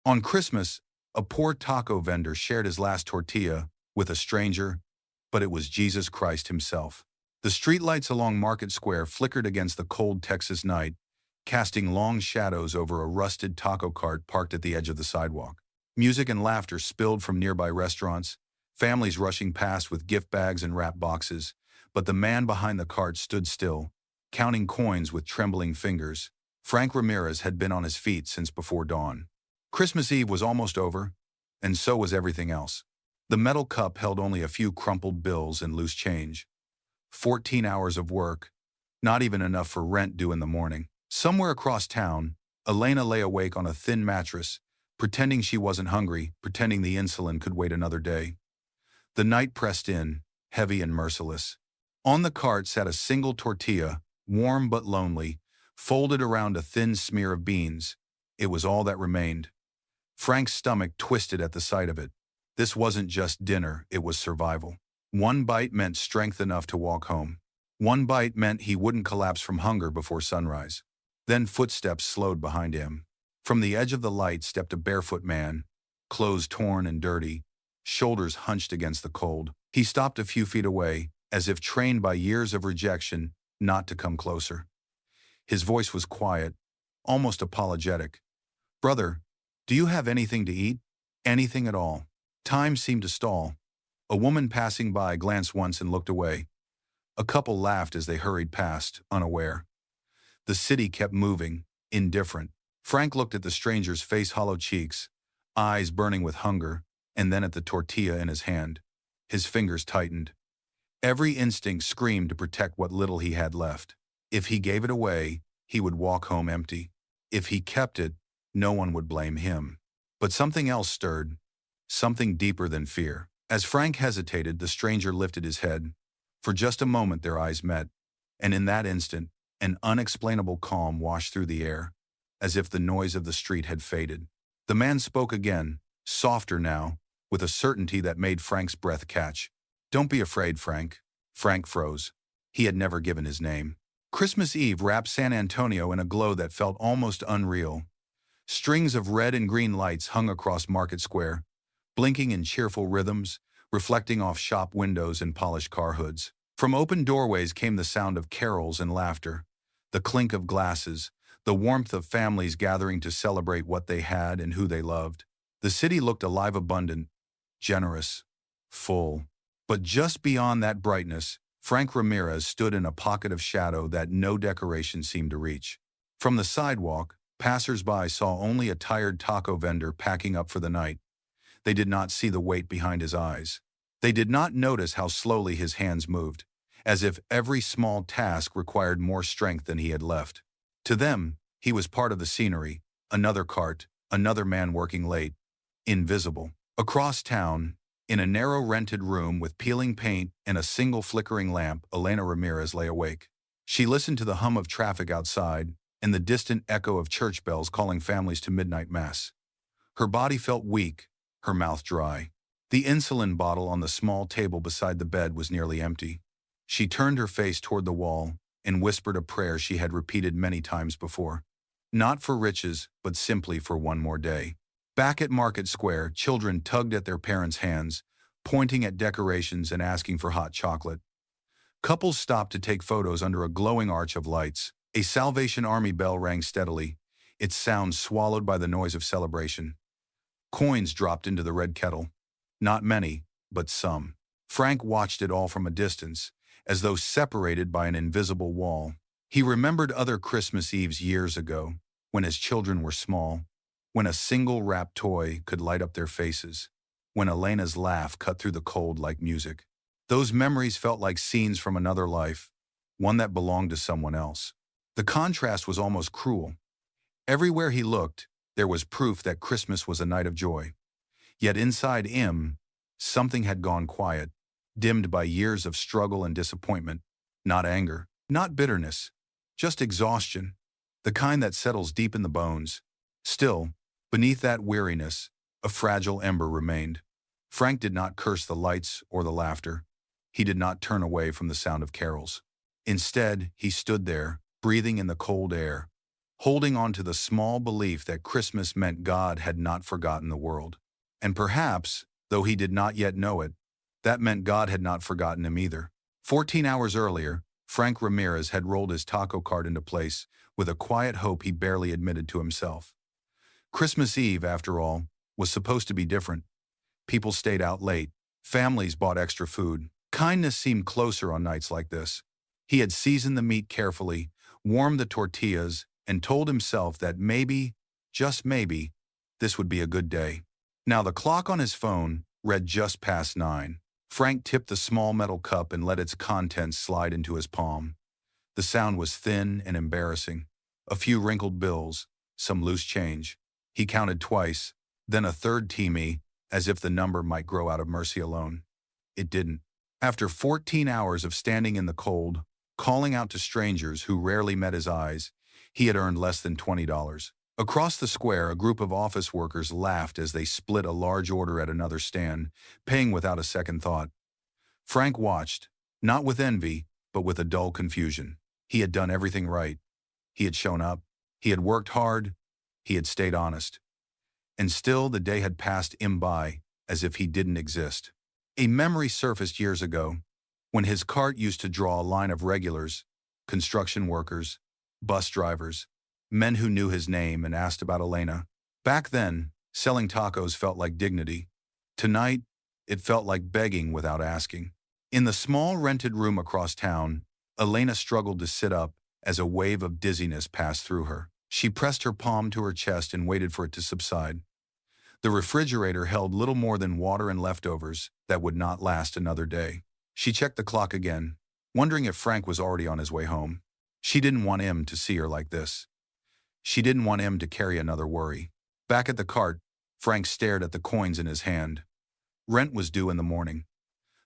On Christmas, a poor taco vendor shared his last tortilla with a stranger, but it was Jesus Christ himself. The streetlights along Market Square flickered against the cold Texas night, casting long shadows over a rusted taco cart parked at the edge of the sidewalk. Music and laughter spilled from nearby restaurants, families rushing past with gift bags and wrap boxes, but the man behind the cart stood still, counting coins with trembling fingers. Frank Ramirez had been on his feet since before dawn. Christmas Eve was almost over, and so was everything else. The metal cup held only a few crumpled bills and loose change. 14 hours of work, not even enough for rent due in the morning. Somewhere across town, Elena lay awake on a thin mattress, pretending she wasn't hungry, pretending the insulin could wait another day. The night pressed in, heavy and merciless. On the cart sat a single tortilla, warm but lonely, folded around a thin smear of beans. It was all that remained. Frank's stomach twisted at the sight of it. This wasn't just dinner, it was survival. One bite meant strength enough to walk home. One bite meant he wouldn't collapse from hunger before sunrise. Then footsteps slowed behind him. From the edge of the light stepped a barefoot man, clothes torn and dirty, shoulders hunched against the cold. He stopped a few feet away, as if trained by years of rejection not to come closer. His voice was quiet, almost apologetic. "Brother, do you have anything to eat? Anything at all?" Time seemed to stall. A woman passing by glanced once and looked away. A couple laughed as they hurried past, unaware. The city kept moving, indifferent. Frank looked at the stranger's face-hollow cheeks, eyes burning with hunger, and then at the tortilla in his hand. His fingers tightened. Every instinct screamed to protect what little he had left. If he gave it away, he would walk home empty. If he kept it, no one would blame him. But something else stirred, something deeper than fear. As Frank hesitated, the stranger lifted his head. For just a moment their eyes met, and in that instant, an unexplainable calm washed through the air, as if the noise of the street had faded. The man spoke again, softer now, with a certainty that made Frank's breath catch. "Don't be afraid, Frank." Frank froze. He had never given his name. Christmas Eve wrapped San Antonio in a glow that felt almost unreal. Strings of red and green lights hung across Market Square, blinking in cheerful rhythms, reflecting off shop windows and polished car hoods. From open doorways came the sound of carols and laughter, the clink of glasses, the warmth of families gathering to celebrate what they had and who they loved. The city looked alive, abundant, generous, full. But just beyond that brightness, Frank Ramirez stood in a pocket of shadow that no decoration seemed to reach. From the sidewalk, passers-by saw only a tired taco vendor packing up for the night. They did not see the weight behind his eyes. They did not notice how slowly his hands moved, as if every small task required more strength than he had left. To them, he was part of the scenery, another cart, another man working late, invisible. Across town, in a narrow rented room with peeling paint and a single flickering lamp, Elena Ramirez lay awake. She listened to the hum of traffic outside and the distant echo of church bells calling families to midnight mass. Her body felt weak, her mouth dry. The insulin bottle on the small table beside the bed was nearly empty. She turned her face toward the wall and whispered a prayer she had repeated many times before. Not for riches, but simply for one more day. Back at Market Square, children tugged at their parents' hands, pointing at decorations and asking for hot chocolate. Couples stopped to take photos under a glowing arch of lights. A Salvation Army bell rang steadily, its sound swallowed by the noise of celebration. Coins dropped into the red kettle. Not many, but some. Frank watched it all from a distance, as though separated by an invisible wall. He remembered other Christmas Eves years ago, when his children were small, when a single wrapped toy could light up their faces, when Elena's laugh cut through the cold like music. Those memories felt like scenes from another life, one that belonged to someone else. The contrast was almost cruel. Everywhere he looked, there was proof that Christmas was a night of joy. Yet inside him, something had gone quiet, dimmed by years of struggle and disappointment. Not anger, not bitterness, just exhaustion, the kind that settles deep in the bones. Still, beneath that weariness, a fragile ember remained. Frank did not curse the lights or the laughter. He did not turn away from the sound of carols. Instead, he stood there, breathing in the cold air, holding on to the small belief that Christmas meant God had not forgotten the world. And perhaps, though he did not yet know it, that meant God had not forgotten him either. 14 hours earlier, Frank Ramirez had rolled his taco cart into place with a quiet hope he barely admitted to himself. Christmas Eve, after all, was supposed to be different. People stayed out late. Families bought extra food. Kindness seemed closer on nights like this. He had seasoned the meat carefully, warmed the tortillas, and told himself that maybe, just maybe, this would be a good day. Now the clock on his phone read just past 9. Frank tipped the small metal cup and let its contents slide into his palm. The sound was thin and embarrassing. A few wrinkled bills, some loose change. He counted twice, then a third teamy, as if the number might grow out of mercy alone. It didn't. After 14 hours of standing in the cold, calling out to strangers who rarely met his eyes, he had earned less than $20. Across the square, a group of office workers laughed as they split a large order at another stand, paying without a second thought. Frank watched, not with envy, but with a dull confusion. He had done everything right. He had shown up. He had worked hard. He had stayed honest. And still the day had passed him by, as if he didn't exist. A memory surfaced years ago, when his cart used to draw a line of regulars, construction workers, bus drivers, men who knew his name and asked about Elena. Back then, selling tacos felt like dignity. Tonight, it felt like begging without asking. In the small rented room across town, Elena struggled to sit up as a wave of dizziness passed through her. She pressed her palm to her chest and waited for it to subside. The refrigerator held little more than water and leftovers that would not last another day. She checked the clock again, wondering if Frank was already on his way home. She didn't want him to see her like this. She didn't want him to carry another worry. Back at the cart, Frank stared at the coins in his hand. Rent was due in the morning.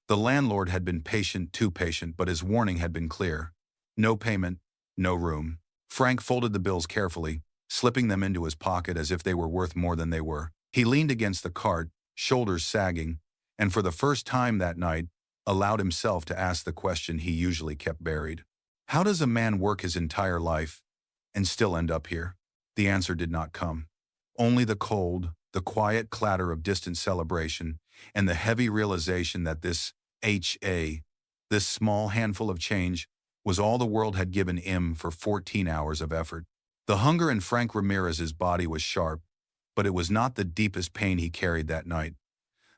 The landlord had been patient, too patient, but his warning had been clear. No payment, no room. Frank folded the bills carefully, slipping them into his pocket as if they were worth more than they were. He leaned against the cart, shoulders sagging, and for the first time that night, allowed himself to ask the question he usually kept buried. How does a man work his entire life and still end up here? The answer did not come. Only the cold, the quiet clatter of distant celebration, and the heavy realization that this small handful of change, was all the world had given him for 14 hours of effort. The hunger in Frank Ramirez's body was sharp, but it was not the deepest pain he carried that night.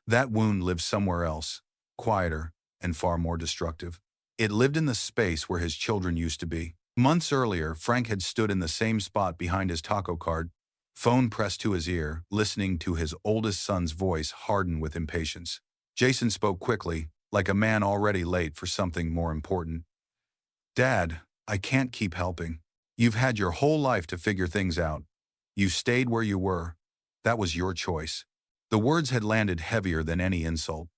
That wound lived somewhere else, quieter and far more destructive. It lived in the space where his children used to be. Months earlier, Frank had stood in the same spot behind his taco cart, phone pressed to his ear, listening to his oldest son's voice harden with impatience. Jason spoke quickly, like a man already late for something more important. "Dad, I can't keep helping. You've had your whole life to figure things out. You stayed where you were. That was your choice." The words had landed heavier than any insult.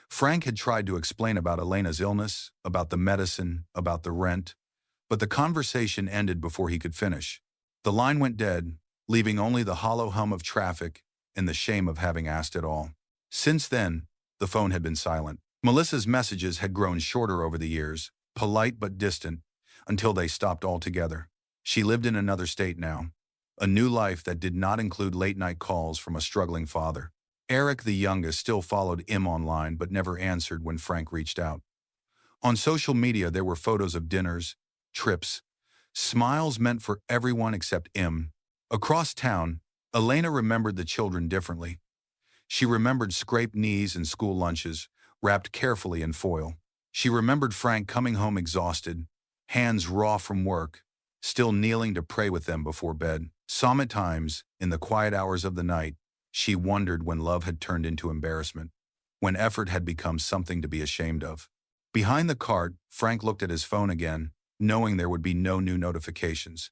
Frank had tried to explain about Elena's illness, about the medicine, about the rent, but the conversation ended before he could finish. The line went dead, leaving only the hollow hum of traffic and the shame of having asked it all. Since then, the phone had been silent. Melissa's messages had grown shorter over the years, polite but distant, until they stopped altogether. She lived in another state now, a new life that did not include late-night calls from a struggling father. Eric, the youngest, still followed him online but never answered when Frank reached out. On social media, there were photos of dinners, trips, smiles meant for everyone except him. Across town, Elena remembered the children differently. She remembered scraped knees and school lunches, wrapped carefully in foil. She remembered Frank coming home exhausted, hands raw from work, still kneeling to pray with them before bed. Sometimes, in the quiet hours of the night, she wondered when love had turned into embarrassment, when effort had become something to be ashamed of. Behind the cart, Frank looked at his phone again, knowing there would be no new notifications.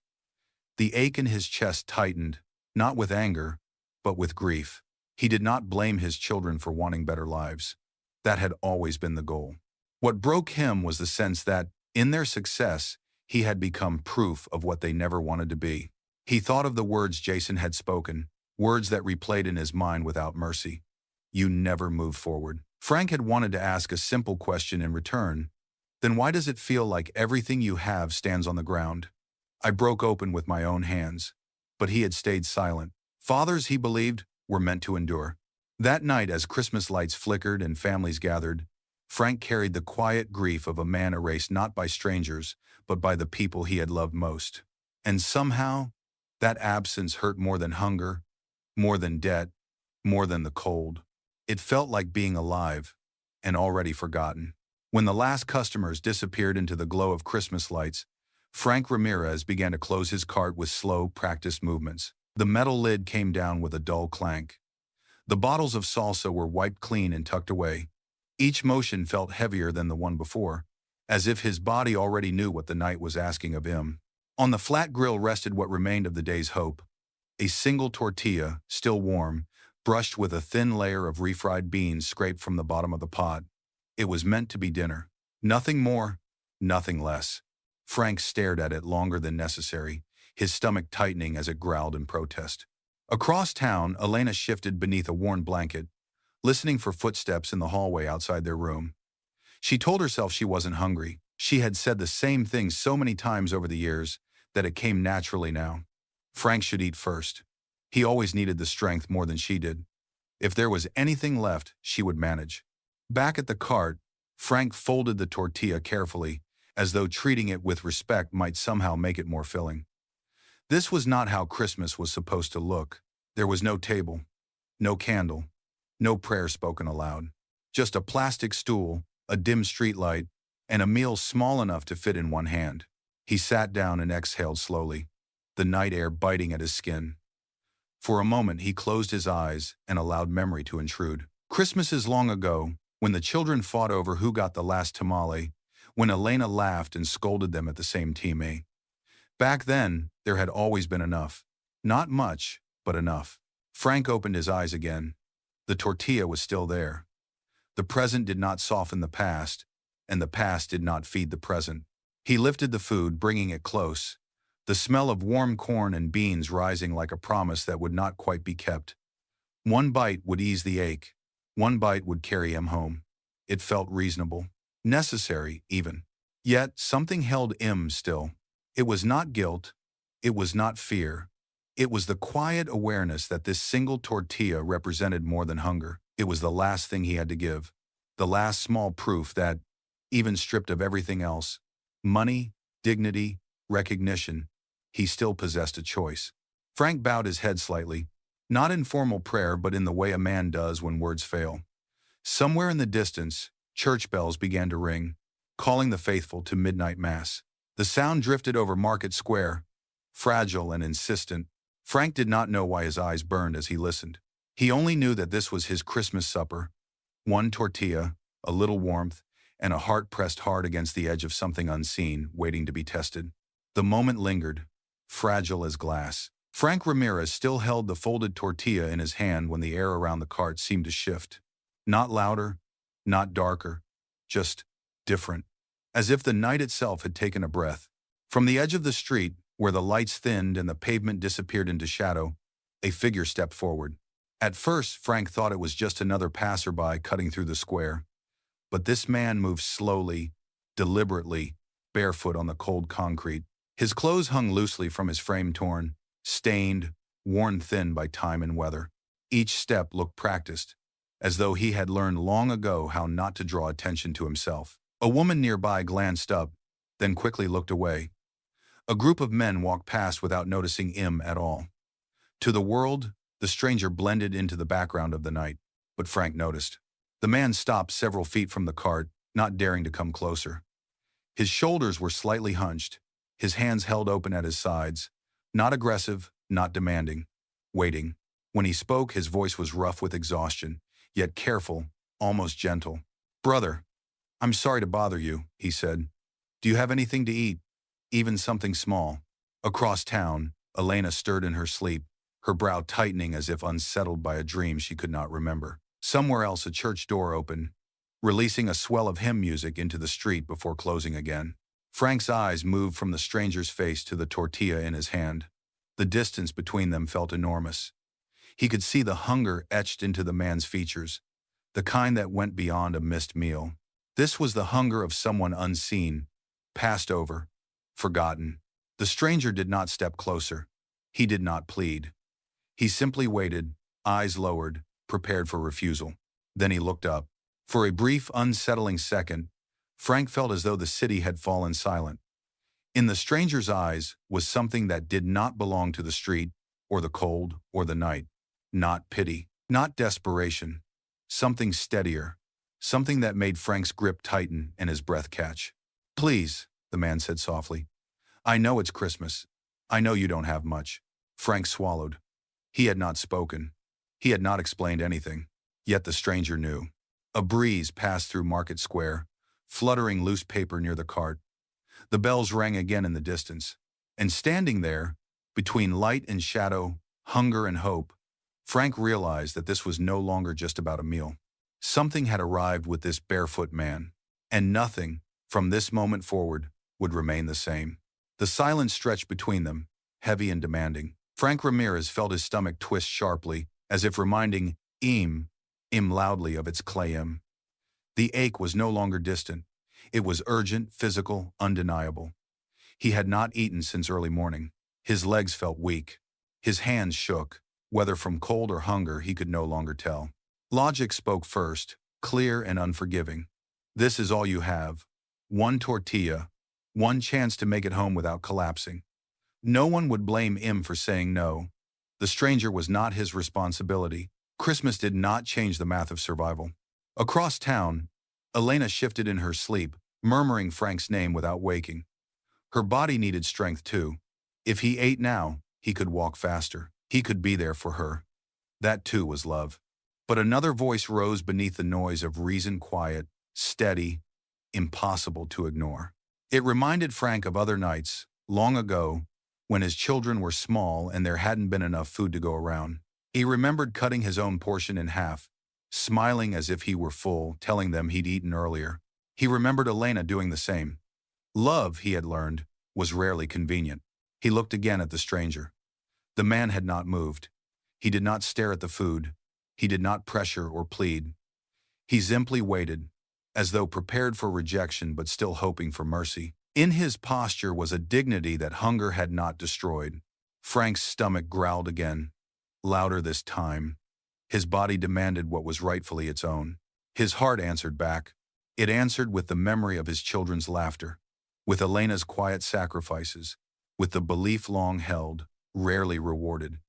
The ache in his chest tightened, not with anger, but with grief. He did not blame his children for wanting better lives. That had always been the goal. What broke him was the sense that, in their success, he had become proof of what they never wanted to be. He thought of the words Jason had spoken, words that replayed in his mind without mercy. You never move forward. Frank had wanted to ask a simple question in return. Then why does it feel like everything you have stands on the ground? I broke open with my own hands. But he had stayed silent. Fathers, he believed, were meant to endure. That night, as Christmas lights flickered and families gathered, Frank carried the quiet grief of a man erased not by strangers, but by the people he had loved most. And somehow, that absence hurt more than hunger, more than debt, more than the cold. It felt like being alive, and already forgotten. When the last customers disappeared into the glow of Christmas lights, Frank Ramirez began to close his cart with slow, practiced movements. The metal lid came down with a dull clank. The bottles of salsa were wiped clean and tucked away. Each motion felt heavier than the one before, as if his body already knew what the night was asking of him. On the flat grill rested what remained of the day's hope. A single tortilla, still warm, brushed with a thin layer of refried beans scraped from the bottom of the pot. It was meant to be dinner. Nothing more, nothing less. Frank stared at it longer than necessary, his stomach tightening as it growled in protest. Across town, Elena shifted beneath a worn blanket, listening for footsteps in the hallway outside their room. She told herself she wasn't hungry. She had said the same thing so many times over the years that it came naturally now. Frank should eat first. He always needed the strength more than she did. If there was anything left, she would manage. Back at the cart, Frank folded the tortilla carefully, as though treating it with respect might somehow make it more filling. This was not how Christmas was supposed to look. There was no table, no candle, no prayer spoken aloud. Just a plastic stool, a dim streetlight, and a meal small enough to fit in one hand. He sat down and exhaled slowly, the night air biting at his skin. For a moment he closed his eyes and allowed memory to intrude. Christmases long ago, when the children fought over who got the last tamale, when Elena laughed and scolded them at the same teammate. Back then, there had always been enough. Not much, but enough. Frank opened his eyes again. The tortilla was still there. The present did not soften the past, and the past did not feed the present. He lifted the food, bringing it close, the smell of warm corn and beans rising like a promise that would not quite be kept. One bite would ease the ache. One bite would carry him home. It felt reasonable, necessary even. Yet something held him still. It was not guilt. It was not fear. It was the quiet awareness that this single tortilla represented more than hunger. It was the last thing he had to give. The last small proof that, even stripped of everything else, money, dignity, recognition, he still possessed a choice. Frank bowed his head slightly, not in formal prayer but in the way a man does when words fail. Somewhere in the distance, church bells began to ring, calling the faithful to midnight mass. The sound drifted over Market Square, fragile and insistent. Frank did not know why his eyes burned as he listened. He only knew that this was his Christmas supper. One tortilla, a little warmth, and a heart pressed hard against the edge of something unseen, waiting to be tested. The moment lingered, fragile as glass. Frank Ramirez still held the folded tortilla in his hand when the air around the cart seemed to shift. Not louder, not darker, just different. As if the night itself had taken a breath. From the edge of the street, where the lights thinned and the pavement disappeared into shadow, a figure stepped forward. At first, Frank thought it was just another passerby cutting through the square. But this man moved slowly, deliberately, barefoot on the cold concrete. His clothes hung loosely from his frame, torn, stained, worn thin by time and weather. Each step looked practiced, as though he had learned long ago how not to draw attention to himself. A woman nearby glanced up, then quickly looked away. A group of men walked past without noticing him at all. To the world, the stranger blended into the background of the night, but Frank noticed. The man stopped several feet from the cart, not daring to come closer. His shoulders were slightly hunched, his hands held open at his sides, not aggressive, not demanding, waiting. When he spoke, his voice was rough with exhaustion, yet careful, almost gentle. "Brother, I'm sorry to bother you," he said. "Do you have anything to eat? Even something small?" Across town, Elena stirred in her sleep, her brow tightening as if unsettled by a dream she could not remember. Somewhere else, a church door opened, releasing a swell of hymn music into the street before closing again. Frank's eyes moved from the stranger's face to the tortilla in his hand. The distance between them felt enormous. He could see the hunger etched into the man's features, the kind that went beyond a missed meal. This was the hunger of someone unseen, passed over, forgotten. The stranger did not step closer. He did not plead. He simply waited, eyes lowered, prepared for refusal. Then he looked up. For a brief, unsettling second, Frank felt as though the city had fallen silent. In the stranger's eyes was something that did not belong to the street, or the cold, or the night. Not pity, not desperation. Something steadier. Something that made Frank's grip tighten and his breath catch. "Please," the man said softly. "I know it's Christmas. I know you don't have much." Frank swallowed. He had not spoken. He had not explained anything. Yet the stranger knew. A breeze passed through Market Square, fluttering loose paper near the cart. The bells rang again in the distance. And standing there, between light and shadow, hunger and hope, Frank realized that this was no longer just about a meal. Something had arrived with this barefoot man, and nothing, from this moment forward, would remain the same. The silence stretched between them, heavy and demanding. Frank Ramirez felt his stomach twist sharply, as if reminding im loudly of its claim. The ache was no longer distant. It was urgent, physical, undeniable. He had not eaten since early morning. His legs felt weak. His hands shook. Whether from cold or hunger, he could no longer tell. Logic spoke first, clear and unforgiving. "This is all you have. One tortilla. One chance to make it home without collapsing." No one would blame him for saying no. The stranger was not his responsibility. Christmas did not change the math of survival. Across town, Elena shifted in her sleep, murmuring Frank's name without waking. Her body needed strength too. If he ate now, he could walk faster. He could be there for her. That too was love. But another voice rose beneath the noise of reason, quiet, steady, impossible to ignore. It reminded Frank of other nights, long ago, when his children were small and there hadn't been enough food to go around. He remembered cutting his own portion in half, smiling as if he were full, telling them he'd eaten earlier. He remembered Elena doing the same. Love, he had learned, was rarely convenient. He looked again at the stranger. The man had not moved. He did not stare at the food. He did not pressure or plead. He simply waited, as though prepared for rejection but still hoping for mercy. In his posture was a dignity that hunger had not destroyed. Frank's stomach growled again, louder this time. His body demanded what was rightfully its own. His heart answered back. It answered with the memory of his children's laughter, with Elena's quiet sacrifices, with the belief long held, rarely rewarded,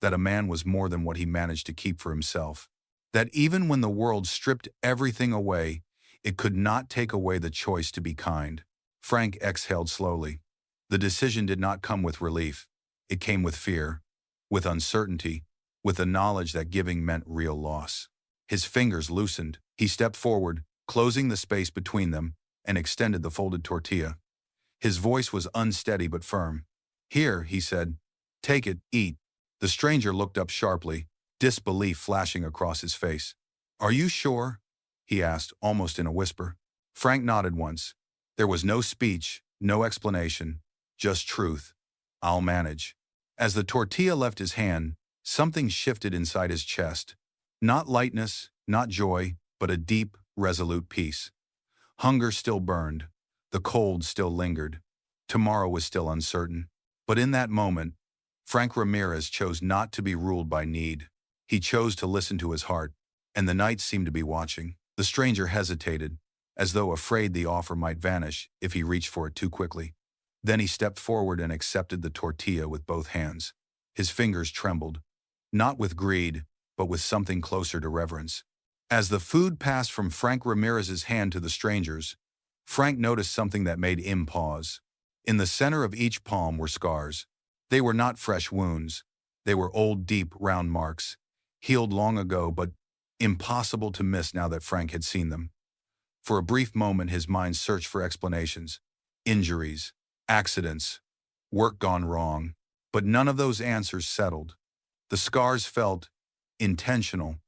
that a man was more than what he managed to keep for himself. That even when the world stripped everything away, it could not take away the choice to be kind. Frank exhaled slowly. The decision did not come with relief. It came with fear, with uncertainty, with the knowledge that giving meant real loss. His fingers loosened. He stepped forward, closing the space between them, and extended the folded tortilla. His voice was unsteady but firm. "Here," he said. "Take it, eat." The stranger looked up sharply, disbelief flashing across his face. "Are you sure?" he asked, almost in a whisper. Frank nodded once. There was no speech, no explanation, just truth. "I'll manage." As the tortilla left his hand, something shifted inside his chest. Not lightness, not joy, but a deep, resolute peace. Hunger still burned. The cold still lingered. Tomorrow was still uncertain. But in that moment, Frank Ramirez chose not to be ruled by need. He chose to listen to his heart, and the night seemed to be watching. The stranger hesitated, as though afraid the offer might vanish if he reached for it too quickly. Then he stepped forward and accepted the tortilla with both hands. His fingers trembled, not with greed, but with something closer to reverence. As the food passed from Frank Ramirez's hand to the stranger's, Frank noticed something that made him pause. In the center of each palm were scars. They were not fresh wounds. They were old, deep, round marks, healed long ago but impossible to miss now that Frank had seen them. For a brief moment his mind searched for explanations. Injuries, accidents, work gone wrong. But none of those answers settled. The scars felt intentional,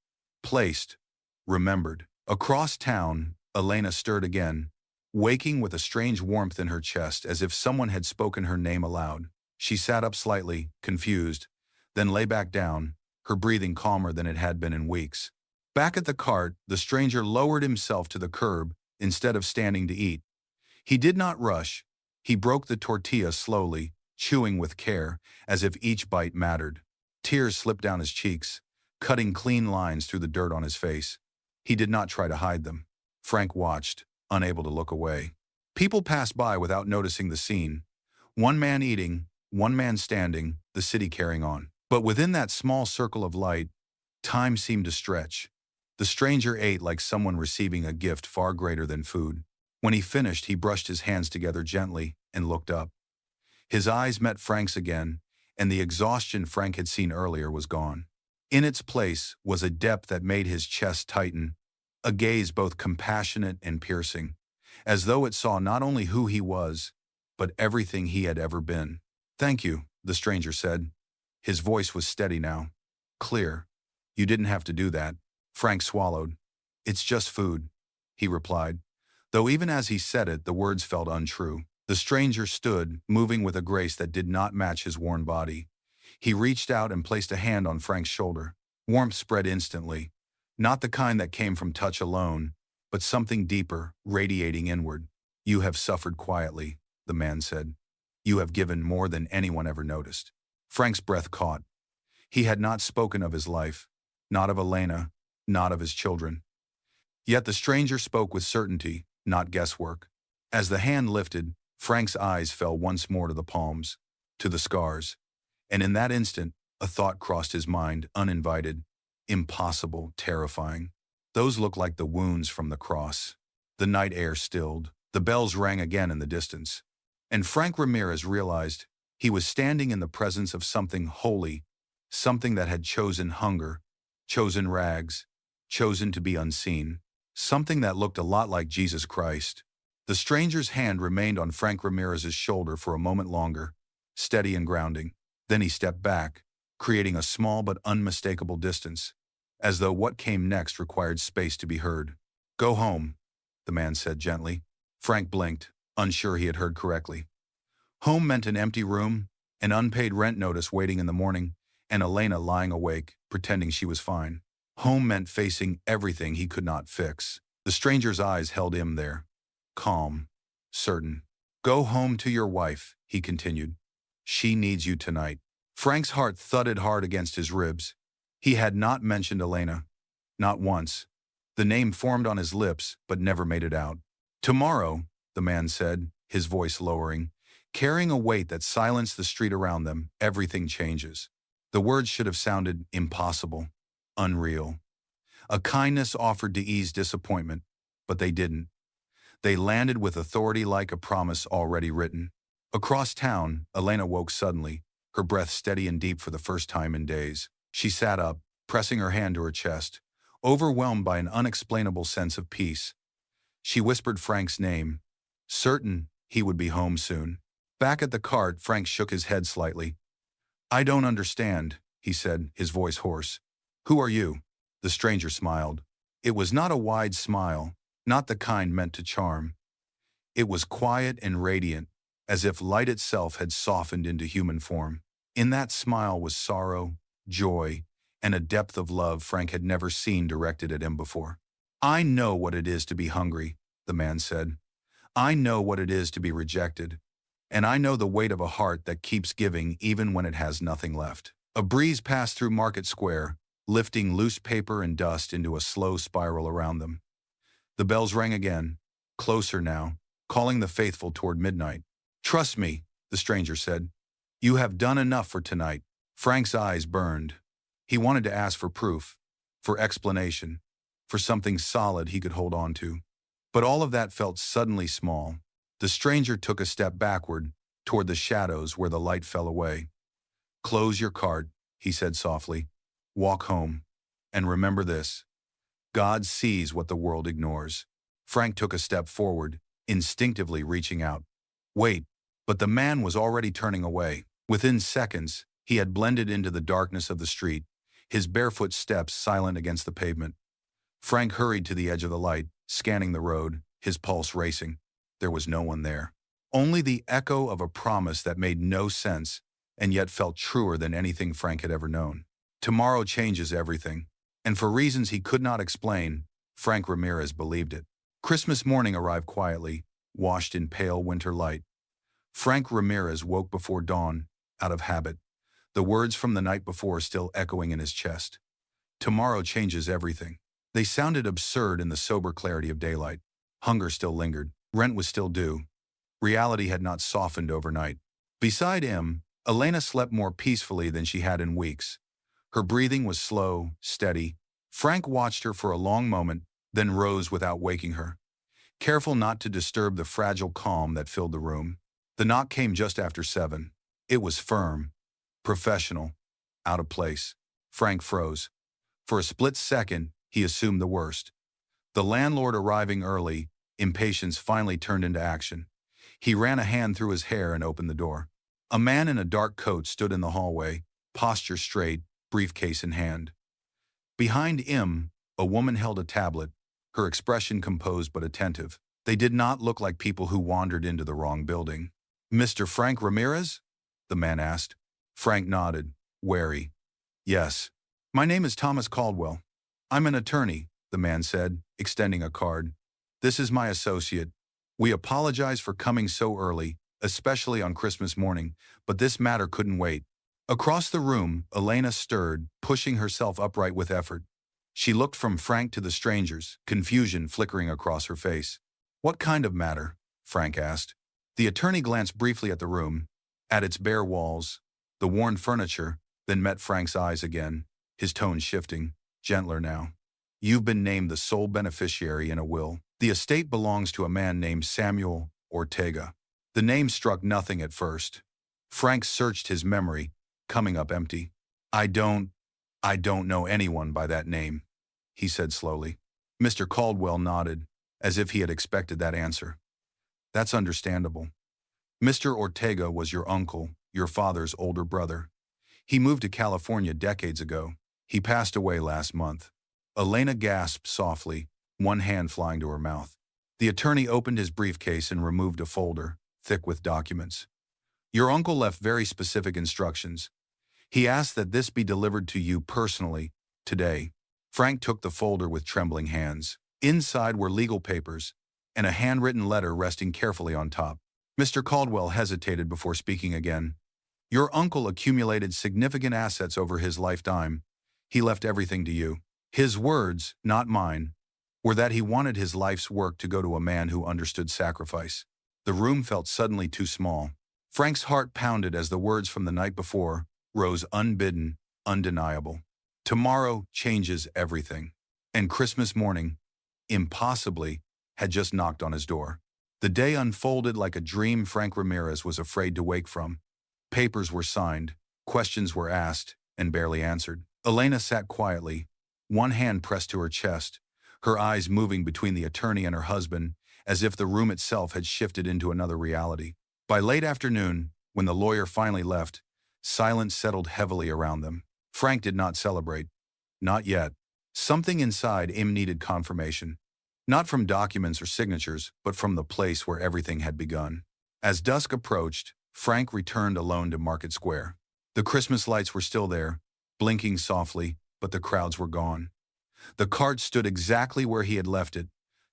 placed, remembered. Across town, Elena stirred again, waking with a strange warmth in her chest as if someone had spoken her name aloud. She sat up slightly, confused, then lay back down, her breathing calmer than it had been in weeks. Back at the cart, the stranger lowered himself to the curb instead of standing to eat. He did not rush. He broke the tortilla slowly, chewing with care, as if each bite mattered. Tears slipped down his cheeks, cutting clean lines through the dirt on his face. He did not try to hide them. Frank watched, unable to look away. People passed by without noticing the scene. One man eating, one man standing, the city carrying on. But within that small circle of light, time seemed to stretch. The stranger ate like someone receiving a gift far greater than food. When he finished, he brushed his hands together gently and looked up. His eyes met Frank's again, and the exhaustion Frank had seen earlier was gone. In its place was a depth that made his chest tighten, a gaze both compassionate and piercing, as though it saw not only who he was, but everything he had ever been. "Thank you," the stranger said. His voice was steady now, clear. "You didn't have to do that." Frank swallowed. "It's just food," he replied, though even as he said it, the words felt untrue. The stranger stood, moving with a grace that did not match his worn body. He reached out and placed a hand on Frank's shoulder. Warmth spread instantly, not the kind that came from touch alone, but something deeper, radiating inward. "You have suffered quietly," the man said. "You have given more than anyone ever noticed." Frank's breath caught. He had not spoken of his life, not of Elena, not of his children. Yet the stranger spoke with certainty, not guesswork. As the hand lifted, Frank's eyes fell once more to the palms, to the scars. And in that instant, a thought crossed his mind, uninvited, impossible, terrifying. Those looked like the wounds from the cross. The night air stilled. The bells rang again in the distance. And Frank Ramirez realized he was standing in the presence of something holy, something that had chosen hunger, chosen rags, chosen to be unseen, something that looked a lot like Jesus Christ. The stranger's hand remained on Frank Ramirez's shoulder for a moment longer, steady and grounding. Then he stepped back, creating a small but unmistakable distance, as though what came next required space to be heard. "Go home," the man said gently. Frank blinked, unsure he had heard correctly. Home meant an empty room, an unpaid rent notice waiting in the morning, and Elena lying awake, pretending she was fine. Home meant facing everything he could not fix. The stranger's eyes held him there, calm, certain. "Go home to your wife," he continued. "She needs you tonight." Frank's heart thudded hard against his ribs. He had not mentioned Elena. Not once. The name formed on his lips, but never made it out. "Tomorrow," the man said, his voice lowering, carrying a weight that silenced the street around them, "everything changes." The words should have sounded impossible, unreal. A kindness offered to ease disappointment, but they didn't. They landed with authority like a promise already written. Across town, Elena woke suddenly, her breath steady and deep for the first time in days. She sat up, pressing her hand to her chest, overwhelmed by an unexplainable sense of peace. She whispered Frank's name, certain he would be home soon. Back at the cart, Frank shook his head slightly. "I don't understand," he said, his voice hoarse. "Who are you?" The stranger smiled. It was not a wide smile, not the kind meant to charm. It was quiet and radiant, as if light itself had softened into human form. In that smile was sorrow, joy, and a depth of love Frank had never seen directed at him before. "I know what it is to be hungry," the man said. "I know what it is to be rejected. And I know the weight of a heart that keeps giving even when it has nothing left." A breeze passed through Market Square, lifting loose paper and dust into a slow spiral around them. The bells rang again, closer now, calling the faithful toward midnight. "Trust me," the stranger said. "You have done enough for tonight." Frank's eyes burned. He wanted to ask for proof, for explanation, for something solid he could hold on to. But all of that felt suddenly small. The stranger took a step backward, toward the shadows where the light fell away. "Close your cart," he said softly. "Walk home. And remember this. God sees what the world ignores." Frank took a step forward, instinctively reaching out. Wait, but the man was already turning away. Within seconds, he had blended into the darkness of the street, his barefoot steps silent against the pavement. Frank hurried to the edge of the light, scanning the road, his pulse racing. There was no one there. Only the echo of a promise that made no sense and yet felt truer than anything Frank had ever known. Tomorrow changes everything. And for reasons he could not explain, Frank Ramirez believed it. Christmas morning arrived quietly, washed in pale winter light. Frank Ramirez woke before dawn, out of habit, the words from the night before still echoing in his chest. Tomorrow changes everything. They sounded absurd in the sober clarity of daylight. Hunger still lingered. Rent was still due. Reality had not softened overnight. Beside him, Elena slept more peacefully than she had in weeks. Her breathing was slow, steady. Frank watched her for a long moment, then rose without waking her, careful not to disturb the fragile calm that filled the room. The knock came just after 7. It was firm, professional, out of place. Frank froze. For a split second, he assumed the worst. The landlord arriving early, impatience finally turned into action. He ran a hand through his hair and opened the door. A man in a dark coat stood in the hallway, posture straight, briefcase in hand. Behind him, a woman held a tablet, her expression composed but attentive. They did not look like people who wandered into the wrong building. "Mr. Frank Ramirez?" the man asked. Frank nodded, wary. "Yes. My name is Thomas Caldwell. I'm an attorney," the man said, extending a card. "This is my associate. We apologize for coming so early, especially on Christmas morning, but this matter couldn't wait." Across the room, Elena stirred, pushing herself upright with effort. She looked from Frank to the strangers, confusion flickering across her face. "What kind of matter?" Frank asked. The attorney glanced briefly at the room, at its bare walls, the worn furniture, then met Frank's eyes again, his tone shifting, gentler now. "You've been named the sole beneficiary in a will. The estate belongs to a man named Samuel Ortega." The name struck nothing at first. Frank searched his memory, coming up empty. I don't know anyone by that name," he said slowly. Mr. Caldwell nodded, as if he had expected that answer. "That's understandable. Mr. Ortega was your uncle, your father's older brother. He moved to California decades ago. He passed away last month." Elena gasped softly, one hand flying to her mouth. The attorney opened his briefcase and removed a folder, thick with documents. "Your uncle left very specific instructions. He asked that this be delivered to you personally, today." Frank took the folder with trembling hands. Inside were legal papers, and a handwritten letter resting carefully on top. Mr. Caldwell hesitated before speaking again. "Your uncle accumulated significant assets over his lifetime. He left everything to you. His words, not mine, were that he wanted his life's work to go to a man who understood sacrifice." The room felt suddenly too small. Frank's heart pounded as the words from the night before rose unbidden, undeniable. Tomorrow changes everything. And Christmas morning, impossibly, had just knocked on his door. The day unfolded like a dream Frank Ramirez was afraid to wake from. Papers were signed, questions were asked, and barely answered. Elena sat quietly, one hand pressed to her chest, her eyes moving between the attorney and her husband, as if the room itself had shifted into another reality. By late afternoon, when the lawyer finally left, silence settled heavily around them. Frank did not celebrate. Not yet. Something inside him needed confirmation. Not from documents or signatures, but from the place where everything had begun. As dusk approached, Frank returned alone to Market Square. The Christmas lights were still there, blinking softly, but the crowds were gone. The cart stood exactly where he had left it,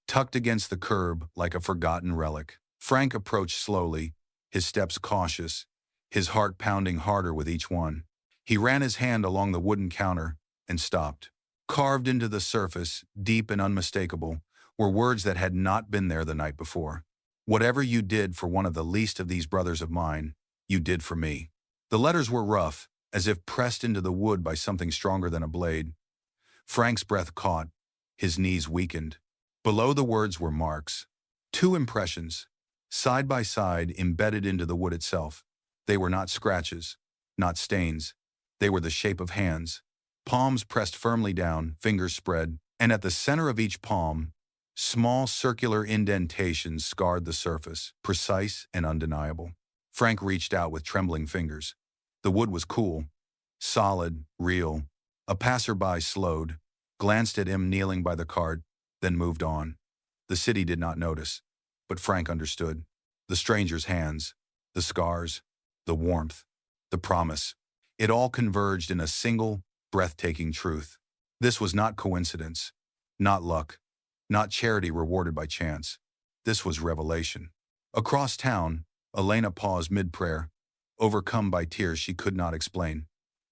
tucked against the curb like a forgotten relic. Frank approached slowly, his steps cautious, his heart pounding harder with each one. He ran his hand along the wooden counter and stopped. Carved into the surface, deep and unmistakable, were words that had not been there the night before. "Whatever you did for one of the least of these brothers of mine, you did for me." The letters were rough, as if pressed into the wood by something stronger than a blade. Frank's breath caught, his knees weakened. Below the words were marks. 2 impressions, side by side, embedded into the wood itself. They were not scratches, not stains. They were the shape of hands. Palms pressed firmly down, fingers spread, and at the center of each palm, small circular indentations scarred the surface, precise and undeniable. Frank reached out with trembling fingers. The wood was cool, solid, real. A passerby slowed, glanced at him kneeling by the cart, then moved on. The city did not notice, but Frank understood. The stranger's hands, the scars, the warmth, the promise. It all converged in a single, breathtaking truth. This was not coincidence, not luck, not charity rewarded by chance. This was revelation. Across town, Elena paused mid-prayer, overcome by tears she could not explain.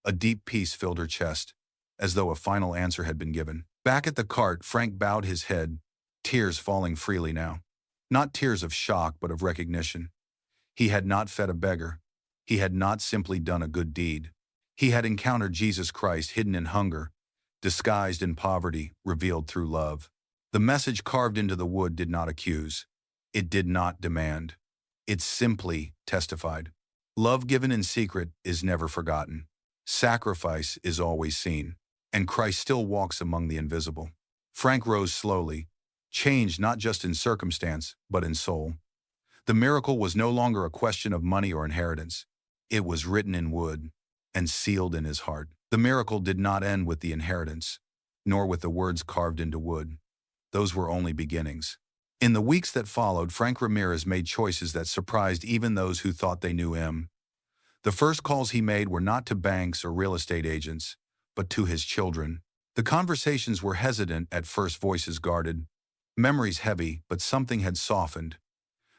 A deep peace filled her chest, as though a final answer had been given. Back at the cart, Frank bowed his head, tears falling freely now. Not tears of shock, but of recognition. He had not fed a beggar. He had not simply done a good deed. He had encountered Jesus Christ hidden in hunger, disguised in poverty, revealed through love. The message carved into the wood did not accuse. It did not demand. It simply testified. Love given in secret is never forgotten. Sacrifice is always seen. And Christ still walks among the invisible. Frank rose slowly, changed not just in circumstance, but in soul. The miracle was no longer a question of money or inheritance. It was written in wood and sealed in his heart. The miracle did not end with the inheritance, nor with the words carved into wood. Those were only beginnings. In the weeks that followed, Frank Ramirez made choices that surprised even those who thought they knew him. The first calls he made were not to banks or real estate agents, but to his children. The conversations were hesitant at first, voices guarded, memories heavy, but something had softened.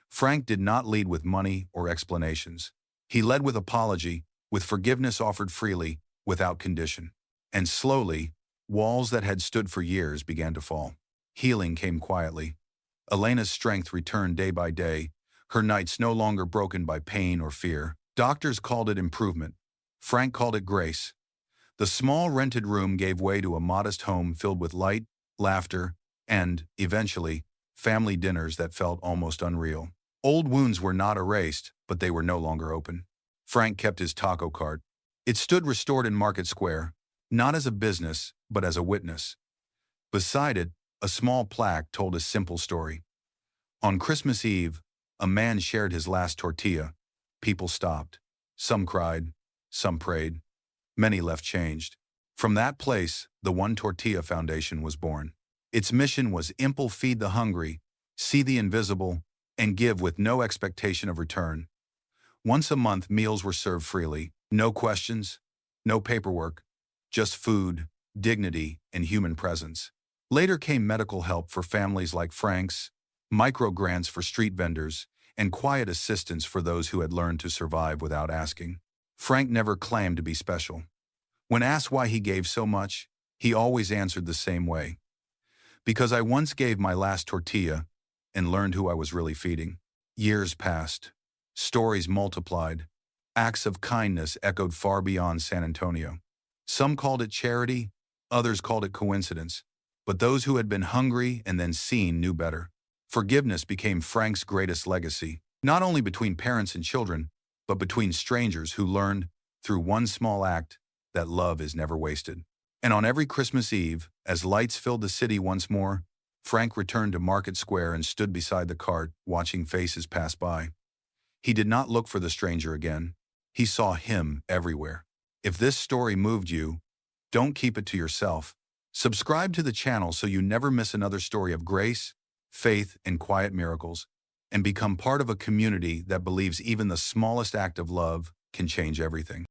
Frank did not lead with money or explanations. He led with apology, with forgiveness offered freely, without condition. And slowly, walls that had stood for years began to fall. Healing came quietly. Elena's strength returned day by day, her nights no longer broken by pain or fear. Doctors called it improvement. Frank called it grace. The small rented room gave way to a modest home filled with light, laughter, and, eventually, family dinners that felt almost unreal. Old wounds were not erased, but they were no longer open. Frank kept his taco cart. It stood restored in Market Square, not as a business, but as a witness. Beside it, a small plaque told a simple story. On Christmas Eve, a man shared his last tortilla. People stopped. Some cried. Some prayed. Many left changed. From that place, the One Tortilla Foundation was born. Its mission was simple: feed the hungry, see the invisible, and give with no expectation of return. Once a month, meals were served freely. No questions, no paperwork, just food, dignity, and human presence. Later came medical help for families like Frank's, micro-grants for street vendors, and quiet assistance for those who had learned to survive without asking. Frank never claimed to be special. When asked why he gave so much, he always answered the same way. Because I once gave my last tortilla and learned who I was really feeding. Years passed. Stories multiplied. Acts of kindness echoed far beyond San Antonio. Some called it charity, others called it coincidence. But those who had been hungry and then seen knew better. Forgiveness became Frank's greatest legacy, not only between parents and children, but between strangers who learned, through one small act, that love is never wasted. And on every Christmas Eve, as lights filled the city once more, Frank returned to Market Square and stood beside the cart, watching faces pass by. He did not look for the stranger again. He saw him everywhere. If this story moved you, don't keep it to yourself. Subscribe to the channel so you never miss another story of grace, faith, and quiet miracles, and become part of a community that believes even the smallest act of love can change everything.